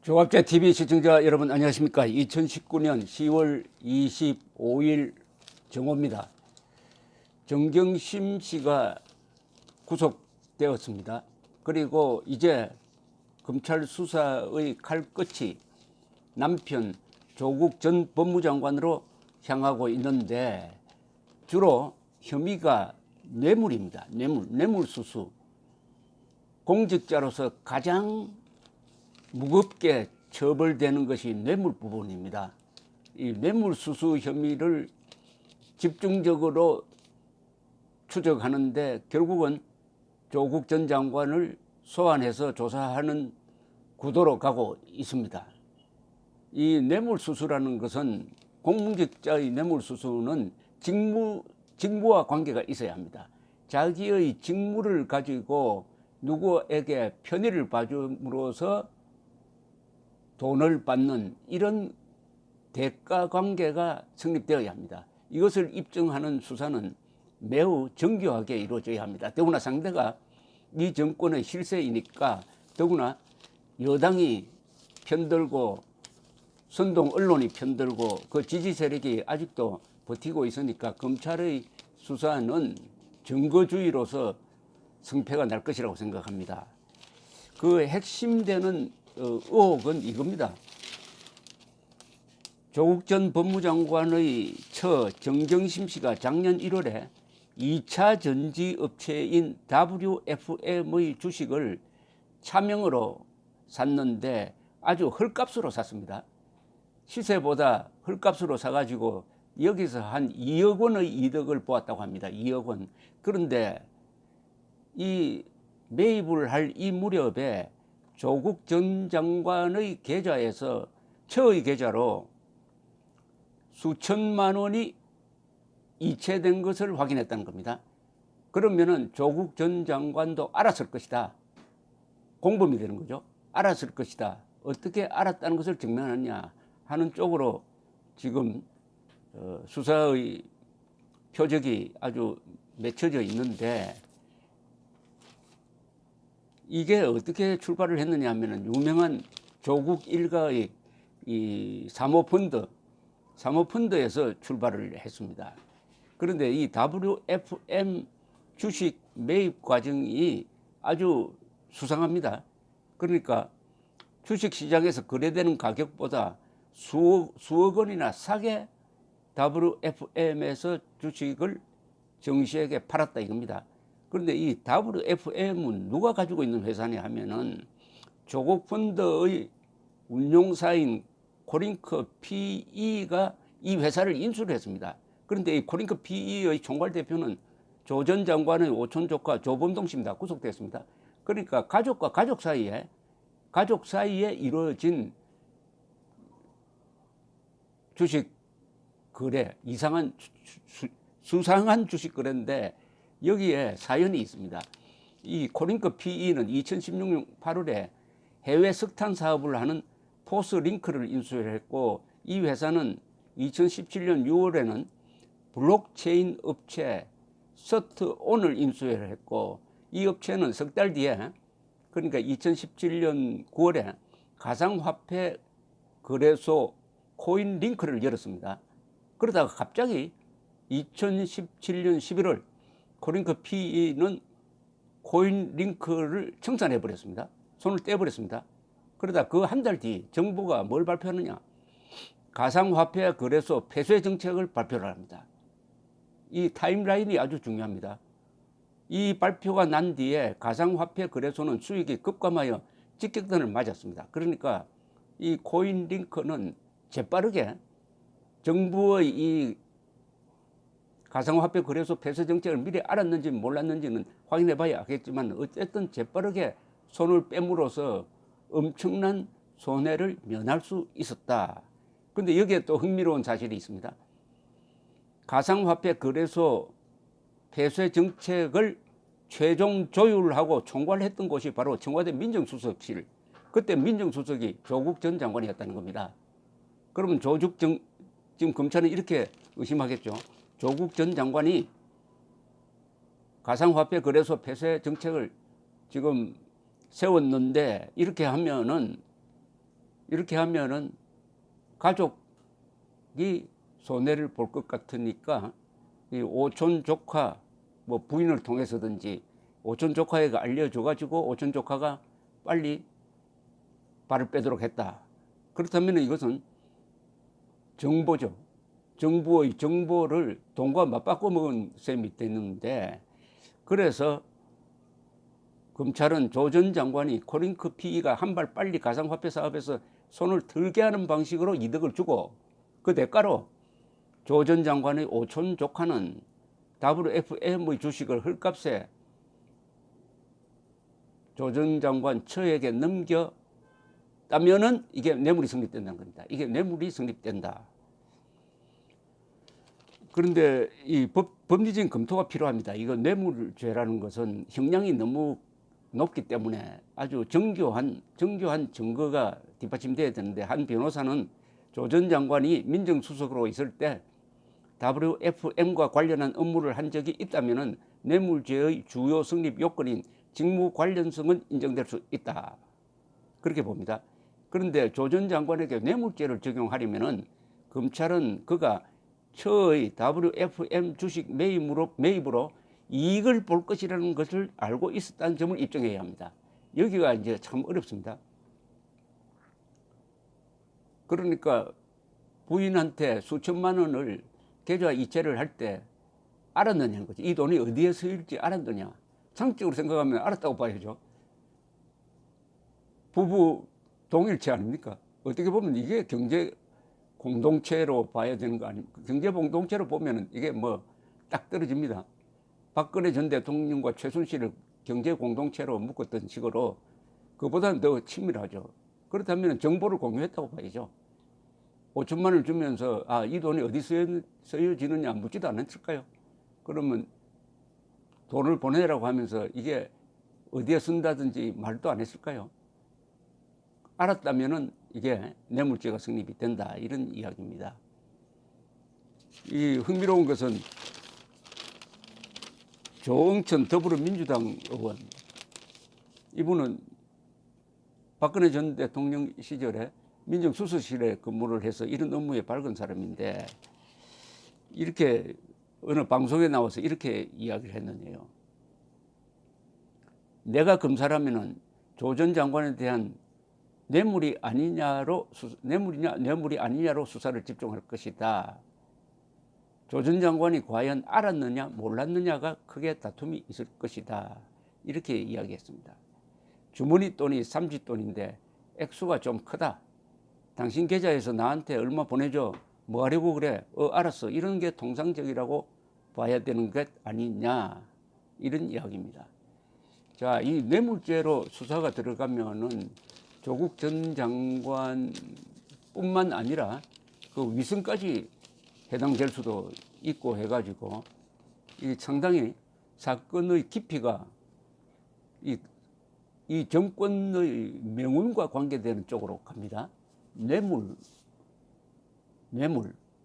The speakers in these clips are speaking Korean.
조갑재 TV 시청자 여러분 안녕하십니까? 2019년 10월 25일 정오입니다. 정경심 씨가 구속되었습니다. 그리고 이제 검찰 수사의 칼끝이 남편 조국 전 법무장관으로 향하고 있는데 주로 혐의가 뇌물입니다. 뇌물수수. 공직자로서 가장 무겁게 처벌되는 것이 뇌물 부분입니다. 이 뇌물수수 혐의를 집중적으로 추적하는데 결국은 조국 전 장관을 소환해서 조사하는 구도로 가고 있습니다. 이 뇌물수수라는 것은 공직자의 뇌물수수는 직무와 관계가 있어야 합니다. 자기의 직무를 가지고 누구에게 편의를 봐줌으로써 돈을 받는 이런 대가 관계가 성립되어야 합니다. 이것을 입증하는 수사는 매우 정교하게 이루어져야 합니다. 더구나 상대가 이 정권의 실세이니까 더구나 여당이 편들고 선동 언론이 편들고 그 지지 세력이 아직도 버티고 있으니까 검찰의 수사는 증거주의로서 승패가 날 것이라고 생각합니다. 그 핵심되는 의혹은 이겁니다. 조국 전 법무장관의 처 정경심 씨가 작년 1월에 2차 전지 업체인 WFM의 주식을 차명으로 샀는데 아주 헐값으로 샀습니다. 시세보다 헐값으로 사가지고 여기서 한 2억 원의 이득을 보았다고 합니다. 2억 원. 그런데 이 매입을 할 이 무렵에 조국 전 장관의 계좌에서 처의 계좌로 수천만 원이 이체된 것을 확인했다는 겁니다. 그러면은 조국 전 장관도 알았을 것이다. 공범이 되는 거죠. 알았을 것이다. 어떻게 알았다는 것을 증명하느냐 하는 쪽으로 지금 수사의 표적이 아주 맺혀져 있는데 이게 어떻게 출발을 했느냐 하면은 유명한 조국 일가의 이 사모펀드에서 출발을 했습니다. 그런데 이 WFM 주식 매입 과정이 아주 수상합니다. 주식 시장에서 거래되는 가격보다 수억 원이나 싸게 WFM에서 주식을 정시에게 팔았다 이겁니다. 그런데 이 WFM은 누가 가지고 있는 회사냐 하면은 조국 펀드의 운용사인 코링크 PE가 이 회사를 인수를 했습니다. 그런데 이 코링크 PE의 총괄 대표는 조 전 장관의 오촌 조카 조범동 씨입니다. 구속됐습니다. 그러니까 가족과 가족 사이에 이루어진 주식 거래, 수상한 주식 거래인데 여기에 사연이 있습니다. 이 코링크 PE는 2016년 8월에 해외 석탄 사업을 하는 포스링크를 인수를 했고 이 회사는 2017년 6월에는 블록체인 업체 서트온을 인수를 했고 이 업체는 석 달 뒤에 그러니까 2017년 9월에 가상화폐 거래소 코인링크를 열었습니다. 그러다가 갑자기 2017년 11월 코링크 PE는 코인링크를 청산해 버렸습니다. 손을 떼버렸습니다. 그러다 그 한 달 뒤 정부가 뭘 발표하느냐? 가상화폐 거래소 폐쇄 정책을 발표를 합니다. 이 타임라인이 아주 중요합니다. 이 발표가 난 뒤에 가상화폐 거래소는 수익이 급감하여 직격탄을 맞았습니다. 그러니까 이 코인링크는 재빠르게 정부의 이 가상화폐 거래소 폐쇄 정책을 미리 알았는지 몰랐는지는 확인해 봐야 알겠지만 어쨌든 재빠르게 손을 뺨으로써 엄청난 손해를 면할 수 있었다. 그런데 여기에 또 흥미로운 사실이 있습니다. 가상화폐 거래소 폐쇄 정책을 최종 조율하고 총괄했던 곳이 바로 청와대 민정수석실. 그때 민정수석이 조국 전 장관이었다는 겁니다. 그러면 지금 검찰은 이렇게 의심하겠죠. 조국 전 장관이 가상화폐 거래소 폐쇄 정책을 지금 세웠는데 이렇게 하면은 이렇게 하면은 가족이 손해를 볼 것 같으니까 이 오촌 조카 뭐 부인을 통해서든지 오촌 조카에게 알려줘가지고 오촌 조카가 빨리 발을 빼도록 했다. 그렇다면 이것은 정보죠. 정부의 정보를 돈과 맞바꿔 먹은 셈이 되는데, 그래서 검찰은 조 전 장관이 코링크 PE가 한 발 빨리 가상화폐 사업에서 손을 들게 하는 방식으로 이득을 주고, 그 대가로 조 전 장관의 오촌 조카는 WFM의 주식을 헐값에 조 전 장관 처에게 넘겼다면은 이게 뇌물이 성립된다는 겁니다. 이게 뇌물이 성립된다. 그런데 이 법리적인 검토가 필요합니다. 이거 뇌물죄라는 것은 형량이 너무 높기 때문에 아주 정교한 증거가 뒷받침돼야 되는데, 한 변호사는 조 전 장관이 민정수석으로 있을 때 WFM과 관련한 업무를 한 적이 있다면 뇌물죄의 주요 성립 요건인 직무 관련성은 인정될 수 있다. 그렇게 봅니다. 그런데 조 전 장관에게 뇌물죄를 적용하려면 검찰은 그가 처의 WFM 주식 매입으로 이익을 볼 것이라는 것을 알고 있었다는 점을 입증해야 합니다. 여기가 이제 참 어렵습니다. 그러니까 부인한테 수천만 원을 계좌 이체를 할 때 알았느냐는 거죠. 이 돈이 어디에 쓰일지 알았느냐. 상식적으로 생각하면 알았다고 봐야죠. 부부 동일체 아닙니까? 어떻게 보면 이게 경제 공동체로 봐야 되는 거 아닙니까? 경제 공동체로 보면 이게 뭐 딱 떨어집니다. 박근혜 전 대통령과 최순실을 경제 공동체로 묶었던 식으로 그보다는 더 친밀하죠. 그렇다면 정보를 공유했다고 봐야죠. 5천만 원을 주면서 이 돈이 어디 쓰여지느냐 묻지도 않았을까요? 그러면 돈을 보내라고 하면서 이게 어디에 쓴다든지 말도 안 했을까요? 알았다면은 이게 뇌물죄가 성립이 된다, 이런 이야기입니다. 이 흥미로운 것은 조응천 더불어민주당 의원, 이분은 박근혜 전 대통령 시절에 민정수석실에 근무를 해서 이런 업무에 밝은 사람인데, 이렇게 어느 방송에 나와서 이렇게 이야기를 했는데요. 내가 검사라면은 조 전 장관에 대한 뇌물이 아니냐로 수사를 집중할 것이다. 조 전 장관이 과연 알았느냐 몰랐느냐가 크게 다툼이 있을 것이다. 이렇게 이야기했습니다. 주머니 돈이 삼짓돈인데 액수가 좀 크다. 당신 계좌에서 나한테 얼마 보내줘. 뭐 하려고 그래? 알았어. 이런 게 통상적이라고 봐야 되는 것 아니냐. 이런 이야기입니다. 자, 이 뇌물죄로 수사가 들어가면은 조국 전 장관뿐만 아니라 그 위선까지 해당될 수도 있고 해가지고 이 상당히 사건의 깊이가 이 정권의 명운과 관계되는 쪽으로 갑니다. 뇌물.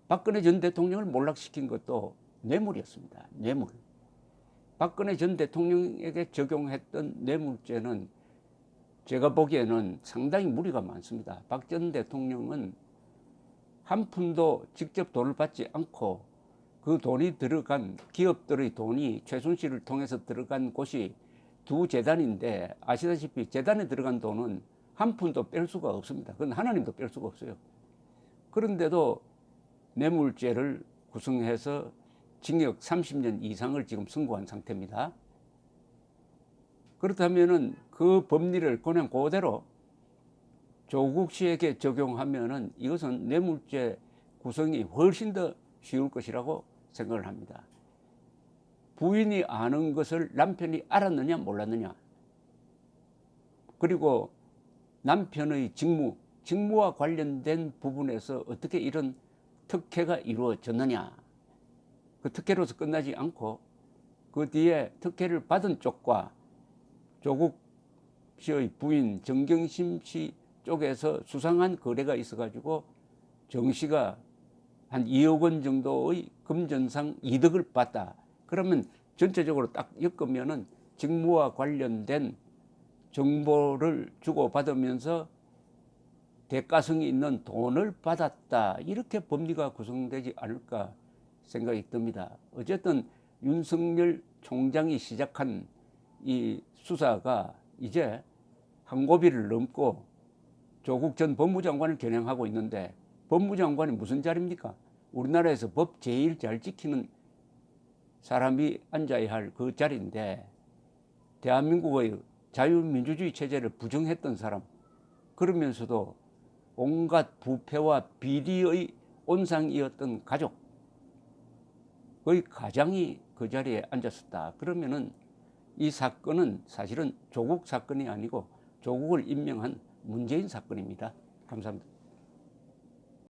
박근혜 전 대통령을 몰락시킨 것도 뇌물이었습니다. 뇌물. 박근혜 전 대통령에게 적용했던 뇌물죄는 제가 보기에는 상당히 무리가 많습니다. 박 전 대통령은 한 푼도 직접 돈을 받지 않고 그 돈이 들어간 기업들의 돈이 최순실을 통해서 들어간 곳이 두 재단인데, 아시다시피 재단에 들어간 돈은 한 푼도 뺄 수가 없습니다. 그건 하나님도 뺄 수가 없어요. 그런데도 뇌물죄를 구성해서 징역 30년 이상을 지금 선고한 상태입니다. 그렇다면은 그 법리를 그냥 그대로 조국 씨에게 적용하면은 이것은 뇌물죄 구성이 훨씬 더 쉬울 것이라고 생각을 합니다. 부인이 아는 것을 남편이 알았느냐 몰랐느냐, 그리고 남편의 직무와 관련된 부분에서 어떻게 이런 특혜가 이루어졌느냐, 그 특혜로서 끝나지 않고 그 뒤에 특혜를 받은 쪽과 조국 씨의 부인 정경심 씨 쪽에서 수상한 거래가 있어가지고 정 씨가 한 2억 원 정도의 금전상 이득을 봤다. 그러면 전체적으로 딱 엮으면은 직무와 관련된 정보를 주고받으면서 대가성이 있는 돈을 받았다, 이렇게 법리가 구성되지 않을까 생각이 듭니다. 어쨌든 윤석열 총장이 시작한 이 수사가 이제 한 고비를 넘고 조국 전 법무장관을 겨냥하고 있는데, 법무장관이 무슨 자리입니까? 우리나라에서 법 제일 잘 지키는 사람이 앉아야 할 그 자리인데, 대한민국의 자유민주주의 체제를 부정했던 사람, 그러면서도 온갖 부패와 비리의 온상이었던 가족의 가장이 그 자리에 앉았었다. 그러면은 이 사건은 사실은 조국 사건이 아니고 조국을 임명한 문재인 사건입니다. 감사합니다.